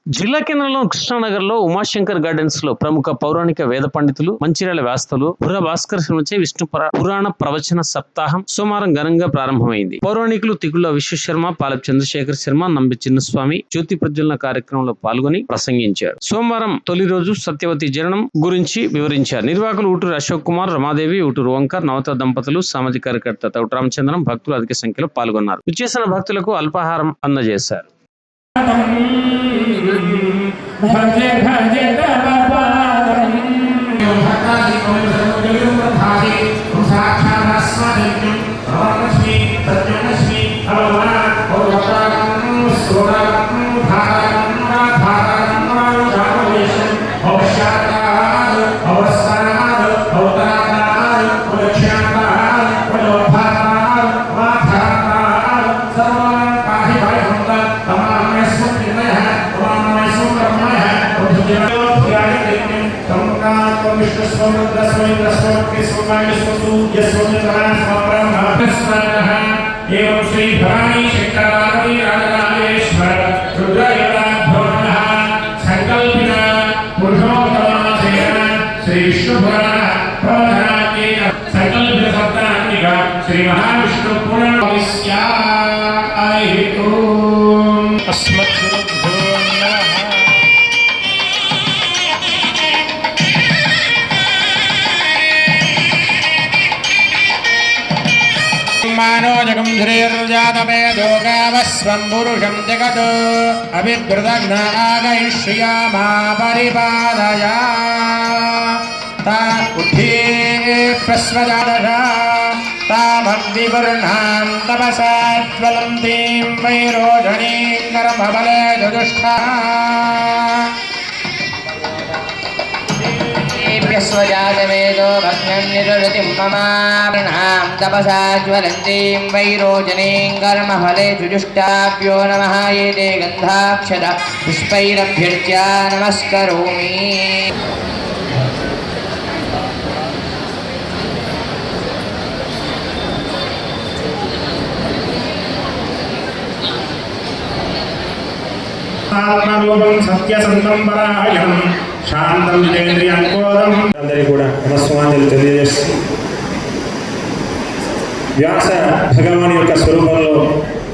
జిల్లా కేంద్రంలో కృష్ణానగర్లో ఉమాశంకర్ గార్డెన్స్ లో ప్రముఖ పౌరాణిక వేద పండితులు మంచిర్యాల వ్యాస్తలు బుర్ర భాస్కర్ శర్మచే విష్ణు పురాణ ప్రవచన సప్తాహం సోమవారం ఘనంగా ప్రారంభమైంది. పౌరాణికులు తిగుళ్ల విశ్వశర్మ, పాలెపు చంద్రశేఖర్ శర్మ, నంబి చిన్నస్వామి జ్యోతి ప్రజ్వలన కార్యక్రమంలో పాల్గొని ప్రసంగించారు. సోమవారం తొలి రోజు సత్యవతి జననం గురించి వివరించారు. నిర్వాహకులు ఊటూరు అశోక్ కుమార్, రమాదేవి, ఊటూరు ఓంకార్, నవత దంపతులు, సామాజిక కార్యకర్త తౌటి రామచంద్రం, భక్తులు అధిక సంఖ్యలో పాల్గొన్నారు. విచ్చేసిన భక్తులకు అల్పాహారం అందజేశారు. భజే భజే తవ పాదం భక్తాది కోమలములు ప్రధాసి సాక్షాత్స్మరి అవలక్ష్మి సత్యలక్ష్మి అవవన అవతారం సోదరం ధారం ధారం రామేశం అవశాతార్ అవస్థానార్ అవతారార్ అవక్షాతార్ అవభాతార్ వాధాతార్ సర్వం పాహి భయంద తమామే స్మృతిమయ श्री भवानी शंकरादेवी राजराजेश्वर रुद्रयदाभ्योनः संकल्पिता पुरुषोत्तमसेन श्री विष्णु पुराण प्रवचनात्मके संकल्पित सप्ताहात्मिक श्री महाविष्णु पुराण विस्यायतु अस्मद्गुरुभ्यो नमः. मानोजगं श्रीर्जातमेदो गावस्वं पुरुषं जगत् अभिद्रुतघ्नागैष्यामा परिपादया ता उद्धे प्रस्वजादशा तामग्निवर्णां तपसा ज्वलन्तीं वैरोधनीं कर्मबले दुष्टा स्वजातवेदो भग्नं निरुतिं ममार्णां तपसा ज्वलन्तीं वैरोचनीं कर्मफले सुजुष्टाभ्यो नमः. ये ते गन्धाक्षत पुष्पैरभ्यर्च्य नमस्करोमि. ఆత్మరూపం సత్యసంతం పరాయణం శాంతం జితేంద్రియం కోదం. అందరికీ కూడా నమస్కారాలు తెలియజేస్తూ వ్యాస భగవాన్ యొక్క స్వరూపంలో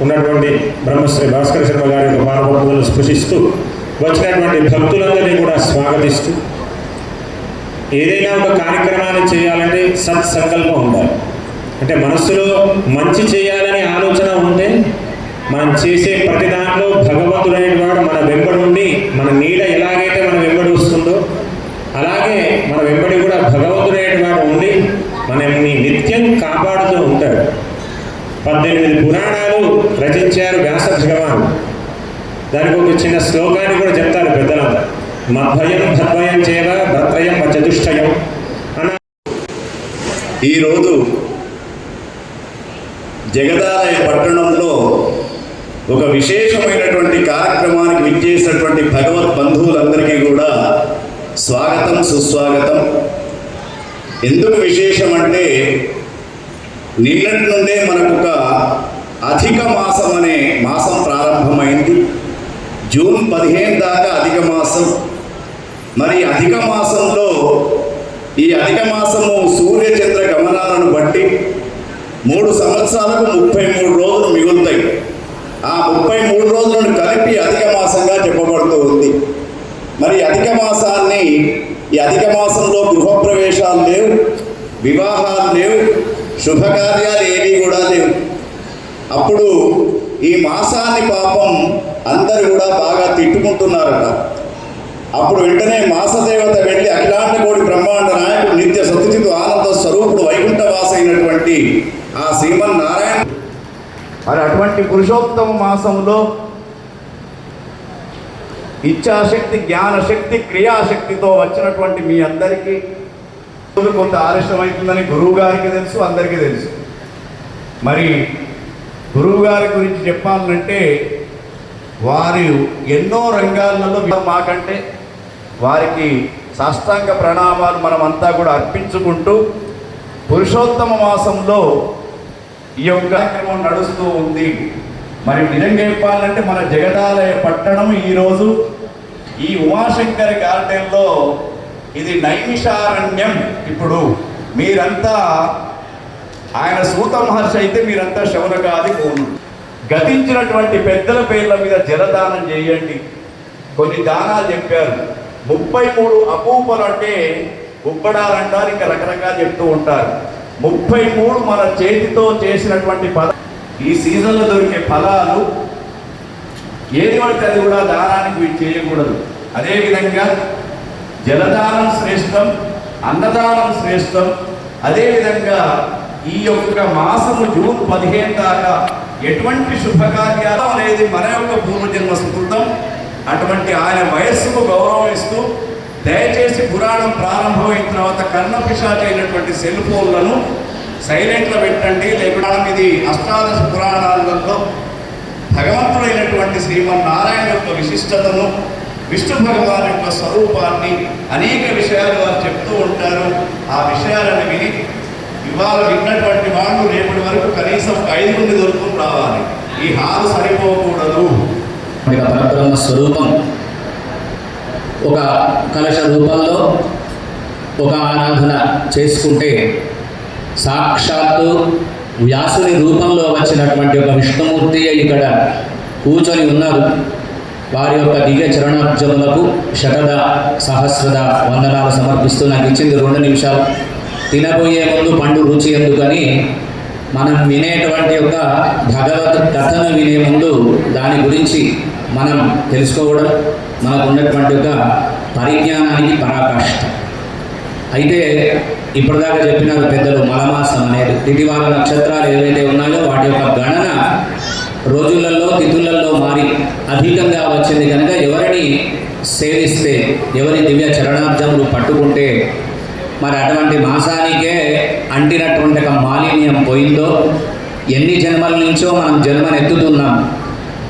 ఉన్నటువంటి బ్రహ్మశ్రీ భాస్కర శర్మ గారి యొక్క పాదపద్మలను స్పృశిస్తూ వచ్చినటువంటి భక్తులందరినీ కూడా స్వాగతిస్తూ ఏదైనా ఒక కార్యక్రమాన్ని చేయాలంటే సత్సంకల్పం ఉండాలి. అంటే మనస్సులో మంచి చేయాలనే ఆలోచన ఉంటే మనం చేసే ప్రతి దాంట్లో భగవంతుడైనవాడు మన వెంబడి ఉండి మన నీడ ఎలాగైతే మన వెంబడి వస్తుందో అలాగే మన వెంబడి కూడా భగవంతుడైనవాడు ఉండి మనల్ని నిత్యం కాపాడుతూ ఉంటాడు. 18 పురాణాలు రచించారు వ్యాస భగవాన్. దానికి ఒక చిన్న శ్లోకాన్ని కూడా చెప్తారు పెద్దలంతా. మద్భయం భద్భయం చేవ భద్రయం చతుష్టయం అన్న. ఈరోజు జగదాలయ పట్టణంలో ఒక విశేషమైనటువంటి కార్యక్రమానికి విచ్చేసినటువంటి భగవత్ బంధువులందరికీ కూడా స్వాగతం, సుస్వాగతం. ఎందుకు విశేషం అంటే నిన్నటి నుండే మనకు ఒక అధిక మాసం అనే మాసం ప్రారంభమైంది. జూన్ 15 దాకా అధిక మాసం. మరి అధిక మాసంలో ఈ అధిక మాసము సూర్యచంద్ర గమనాలను బట్టి 3 సంవత్సరాలకు 33 రోజులు మిగులుతాయి. ఆ 33 రోజులను కలిపి అధిక మాసంగా చెప్పబడుతూ ఉంది. మరి అధిక మాసాన్ని ఈ అధిక మాసంలో గృహప్రవేశాలు లేవు, వివాహాలు లేవు, శుభకార్యాలు ఏవి కూడా లేవు. అప్పుడు ఈ మాసాన్ని పాపం అందరూ కూడా బాగా తిట్టుకుంటున్నారట. అప్పుడు వెంటనే మాసదేవత వెళ్ళి అఖిలాండ కోటి బ్రహ్మాండ నాయకుడు నిత్య సత్యచిత్ ఆనంద స్వరూపుడు వైకుంఠవాస అయినటువంటి ఆ శ్రీమన్నారాయణ మరి అటువంటి పురుషోత్తమ మాసంలో ఇచ్ఛాశక్తి, జ్ఞానశక్తి, క్రియాశక్తితో వచ్చినటువంటి మీ అందరికీ కొంత ఆలస్యమవుతుందని గురువు గారికి తెలుసు, అందరికీ తెలుసు. మరి గురువు గారి గురించి చెప్పాలంటే వారు ఎన్నో రంగాలలో మాకంటే వారికి సాష్టాంగ ప్రణామాలు మనమంతా కూడా అర్పించుకుంటూ పురుషోత్తమ మాసంలో ఈ యొక్క కార్యక్రమం నడుస్తూ ఉంది. మరి నిజంగా చెప్పాలంటే మన జగదాలయ పట్టణం ఈరోజు ఈ ఉమాశంకర్ గార్డెన్లో ఇది నైమిషారణ్యం. ఇప్పుడు మీరంతా ఆయన సూత మహర్షి అయితే మీరంతా శౌనకాది కోను. గతించినటువంటి పెద్దల పేర్ల మీద జలదానం చేయండి. కొన్ని దానాలు చెప్పారు. 33 అపూపలు అంటే ఉబ్బడాలంటారు, ఇంకా రకరకాలు చెప్తూ ఉంటారు. 33 మన చేతితో చేసినటువంటి ఈ సీజన్లో దొరికే ఫలాలు ఏది పడితే అది కూడా దానానికి చేయకూడదు. అదేవిధంగా జలదానం శ్రేష్టం, అన్నదానం శ్రేష్టం. అదేవిధంగా ఈ యొక్క మాసము జూన్ 15 దాకా ఎటువంటి శుభకార్యాలు అనేది మన యొక్క పూర్వజన్మ సుకృతం. అటువంటి ఆయన వయస్సుకు గౌరవం ఇస్తూ దయచేసి పురాణం ప్రారంభమైన తర్వాత కర్ణపిశాచ అయినటువంటి సెల్ ఫోన్లను సైలెంట్లో పెట్టండి. లేకుండా ఇది అష్టాదశ పురాణాలలో భగవంతుడైనటువంటి శ్రీమన్నారాయణ యొక్క విశిష్టతను, విష్ణు భగవాన్ యొక్క స్వరూపాన్ని అనేక విషయాలు వారు చెప్తూ ఉంటారు. ఆ విషయాలను విని ఇవాళ విన్నటువంటి వాళ్ళు రేపటి వరకు కనీసం 5 నుండి దొరుకుని రావాలి. ఈ హాలు సరిపోకూడదు. పరబ్రహ్మ స్వరూపం ఒక కలశ రూపంలో ఒక ఆరాధన చేసుకుంటే సాక్షాత్తు వ్యాసుని రూపంలో వచ్చినటువంటి ఒక విష్ణుమూర్తి ఇక్కడ కూర్చొని ఉన్నారు. వారి యొక్క దివ్య చరణాబ్జములకు శతద సహస్రద వందనాలు సమర్పిస్తూ నాకు ఇచ్చింది 2 నిమిషాలు. తినబోయే ముందు పండు రుచి ఎందుకని మనం వినేటువంటి యొక్క భగవత్ కథను వినే ముందు దాని గురించి మనం తెలుసుకోవడం మనకు ఉన్నటువంటి ఒక పరిజ్ఞానానికి పరాకాష్ఠ. అయితే ఇప్పటిదాకా చెప్పినారు పెద్దలు మలమాసం అనేది తిథివార నక్షత్రాలు ఏవైతే ఉన్నాయో వాటి యొక్క గణన రోజులలో తిథులలో మారి అధికంగా వచ్చింది కనుక ఎవరిని సేవిస్తే, ఎవరి దివ్య చరణాబ్జములు పట్టుకుంటే మరి అటువంటి మాసానికే అంటినటువంటి ఒక మాలిన్యం పోయిందో, ఎన్ని జన్మల నుంచో మనం జన్మనెత్తుతున్నాం.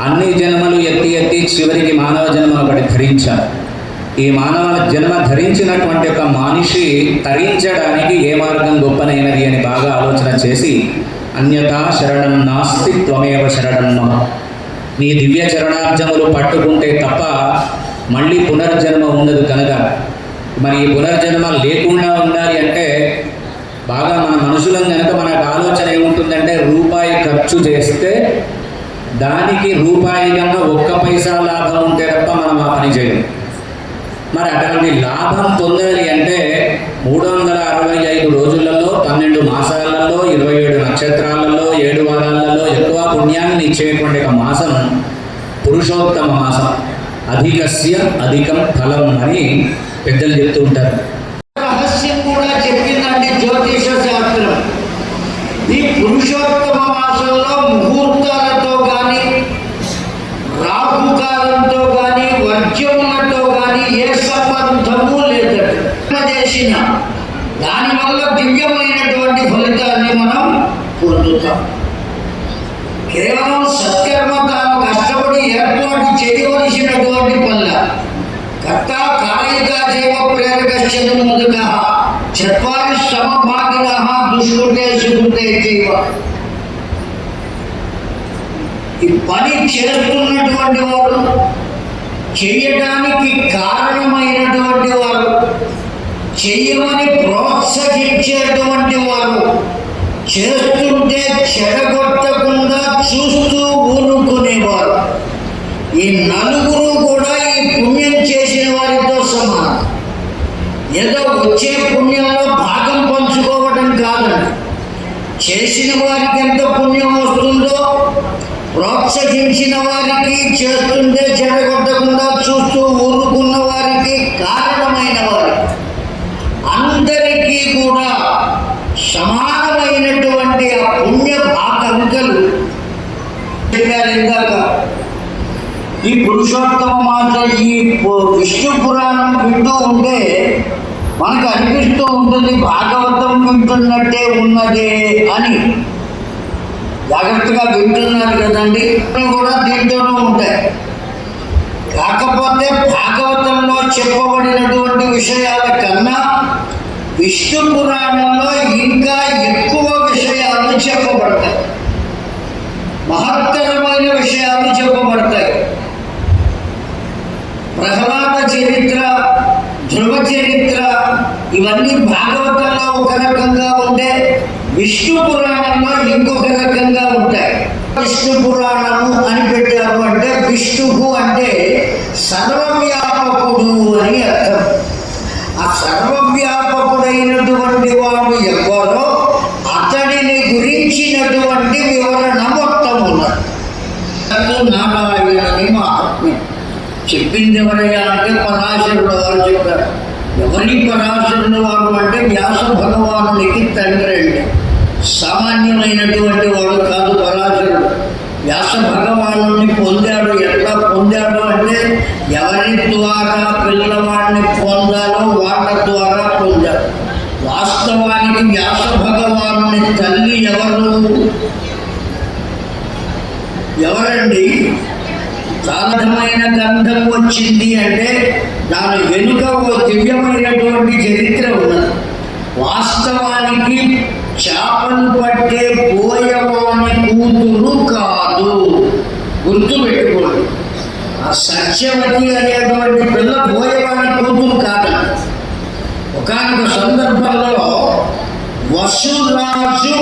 అన్ని జన్మలు ఎత్తి చివరికి మానవ జన్మ ఒకటి ధరించారు. ఈ మానవ జన్మ ధరించినటువంటి ఒక మనిషి తరించడానికి ఏ మార్గం గొప్పనైనది అని బాగా ఆలోచన చేసి అన్యథా శరణం నాస్తి త్వమేవ శరణం మమ, నీ దివ్య చరణాబ్జములు పట్టుకుంటే తప్ప మళ్ళీ పునర్జన్మ ఉండదు. కనుక మరి ఈ పునర్జన్మ లేకుండా ఉండాలి అంటే బాగా మన మనుషులం కనుక మనకు ఆలోచన ఏముంటుందంటే రూపాయి ఖర్చు చేస్తే దానికి రూపాయి కన్నా 1 పైసా లాభం ఉంటే తప్ప మనం ఆ పని చేయం. మరి అటువంటి లాభం పొందాలి అంటే 365 రోజులలో 12 మాసాలలో 27 నక్షత్రాలలో 7 వారాలలో ఎక్కువ పుణ్యాన్ని ఇచ్చేటువంటి ఒక మాసం పురుషోత్తమ మాసం. అధికస్య అధికం ఫలం అని పెద్దలు చెప్తూ ఉంటారు. రహస్యం కూడా చెప్పిందండి జ్యోతిష శాస్త్రం. ఈ పురుషోత్తమ మాసంలో ముహూర్తాలతో కానీ, రాహుకాలంతో కానీ, వర్జ్యములతో కానీ ఏ సంబంధము లేదట. చేసిన దానివల్ల దివ్యమైనటువంటి ఫలితాన్ని మనం పొందుతాం. కేవలం సత్కర్మ తాను కష్టపడి ఏర్పాటు చేయవలసినటువంటి పనుల కర్త కాళికా జీవ ప్రేరకశ్చను మొదక చత్వారి సమభాగిన దుష్కృతే సుకృతే జీవ. ఈ పని చేస్తున్నటువంటి వారు, చేయడానికి కారణమైనటువంటి వారు, చెయ్యమని ప్రోత్సహించేటువంటి వారు, చేస్తుంటే చెడగొట్టకుండా చూస్తూ ఊరుకునేవారు, ఈ నలుగురు కూడా ఈ పుణ్యం చేసిన వారితో సమానం. ఏదో వచ్చే పుణ్యంలో భాగం పంచుకోవడం కాదండి. చేసిన వారికి ఎంత పుణ్యం వస్తుందో, ప్రోత్సహించిన వారికి, చేస్తుంటే చెడగొట్టకుండా చూస్తూ ఊరుకున్న వారికి, కారణమైన వారికి అందరికీ కూడా సమానమైనటువంటి ఆ పుణ్య భాగంకలు చెప్పారు ఇందాక. ఈ పురుషోత్తమ మాస ఈ విష్ణు పురాణం వింటూ ఉంటే మనకు అనిపిస్తూ ఉంటుంది భాగవతం వింటున్నట్టే ఉన్నదే అని. జాగ్రత్తగా వింటున్నారు కదండి, కూడా దీంట్లోనూ ఉంటాయి. కాకపోతే భాగవతంలో చెప్పబడినటువంటి విషయాల కన్నా విష్ణు పురాణంలో ఇంకా ఎక్కువ విషయాలు చెప్పబడతాయి, మహత్తరమైన విషయాలు చెప్పబడతాయి. ప్రహ్లాద చరిత్ర, ధ్రువ చరిత్ర ఇవన్నీ భాగవతంలో ఒక రకంగా ఉంటే విష్ణు పురాణంలో ఇంకొక రకంగా ఉంటాయి. విష్ణు పురాణము అని పెట్టారు అంటే విష్ణువు అంటే సర్వవ్యాపకుడు అని అర్థం. ఆ సర్వవ్యాపకుడైనటువంటి వాడు ఎవరో అతడిని గురించినటువంటి వివరణ మొత్తం ఉన్నది. నారాయణని మహాత్మ్యం చెప్పింది ఎవరయ్యా అంటే పరాశరుడు వారు చెప్పారు. ఎవరి పరాశరుడు వారు అంటే వ్యాస భగవానునికి తండ్రి అండి. సామాన్యమైనటువంటి వాడు కాదు పరాశరుడు. వ్యాస భగవానుని పొందాడు. ఎట్లా పొందాడు అంటే ఎవరి ద్వారా పిల్లవాడిని పొందాలో వాళ్ళ ద్వారా పొందాడు. వాస్తవానికి వ్యాస భగవానుని తల్లి ఎవరండి? ప్రారంభమైన గంధం వచ్చింది అంటే దాని వెనుక ఓ దివ్యమైనటువంటి చరిత్ర ఉన్నది. వాస్తవానికి చేపలు పట్టే పోయవాని కూతురు కాదు, గుర్తుపెట్టుకోండి. ఆ సత్యవతి అనేటువంటి పిల్ల పోయవాని కూతురు కాదు. ఒకానొక సందర్భంలో వసురాజు